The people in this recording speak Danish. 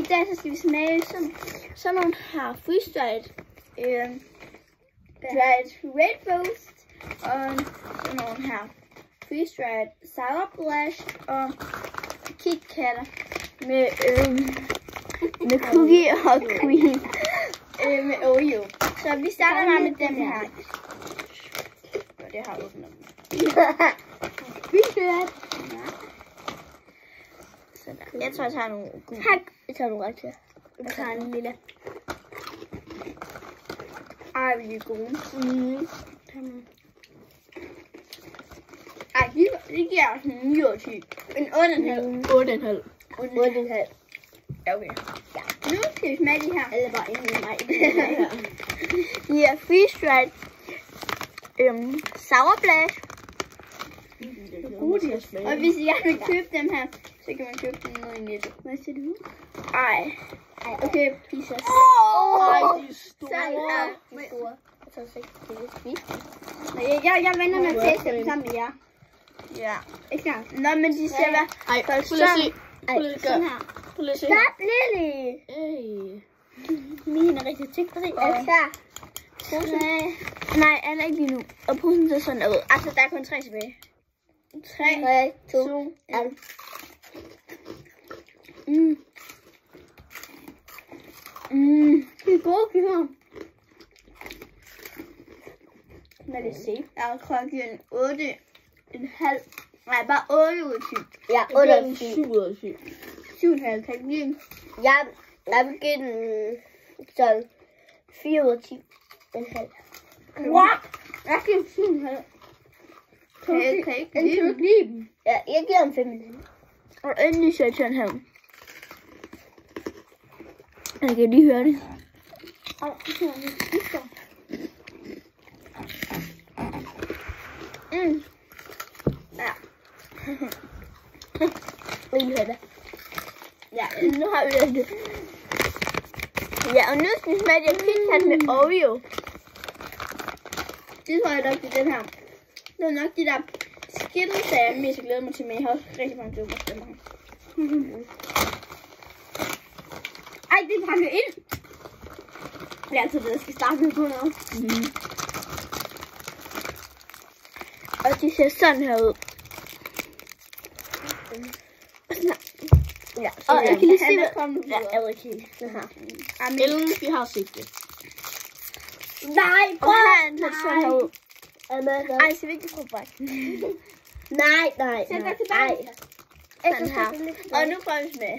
I dag så skal vi smage sådan nogle her freeze-dried red roast og sådan nogle her freeze-dried sour blush og KitKatter med cookie og cream med Oreo. Så vi starter bare med dem her. Det har åbnet. Jeg tror, jeg tager nogle gule. Jeg tager nogle rigtige. Jeg tager en lille. Ej, vi er gode. Ej, det giver os en 9 og 10. En 8,5. 8,5. 8,5. Ja, okay. Ja. Nu skal vi smage de her. Eller bare en mig. De er freeze-dried sour blush. Og hvis I gerne vil købe dem her, så kan man købe dem nede i nettet. Hvad siger du? Ej. Okay, pizza. Ej, de er store. Jeg tager så ikke til at spise. Jeg venter med at taste dem sammen med jer. Ja. Ikke snart. Nå, men de skal være... Ej, prøv lige at se. Prøv lige at se. Prøv lige at se. Stop, Lily! Min er rigtig tyk. Er du klar? Nej, er ikke lige nu. Og posen ser sådan ud. Altså, der er kun 3 tilbage. 3, 2, 1. Det er gode kyber. Lad os se. Jeg tror, jeg giver en 8,5. Nej, bare 8 ud af 10. Ja, 8 ud af 10. 7 ud af 10. 7,5 kan jeg give den. Jeg vil give den sådan 4 ud af 10. What? Jeg giver den 7,5. Kan jeg ikke lide den? Ja, jeg giver den 5,5. Og endelig 6,5. Jeg kan lige høre det. Ja. Vil du høre det? Ja, nu har vi det. Ja, og nu skal vi smage det KitKat med Oreo. Det tror jeg nok, det er den her. Det er nok de der Skittles, der jeg mest glæder mig til, men jeg har også rigtig mange dumme stemmer. Ej, det er pakket ind. Det er altid det, jeg skal starte med på noget. Og de ser sådan her ud. Ja, og jeg kan lige se, hvad... Ja, jeg ved ikke helt. Ellen, vi har set det. Nej, prøv at tage sådan her ud. Ej, så vil ikke prøve bare. Nej. Sæt dig tilbage. Sådan her. Og nu prøver vi med.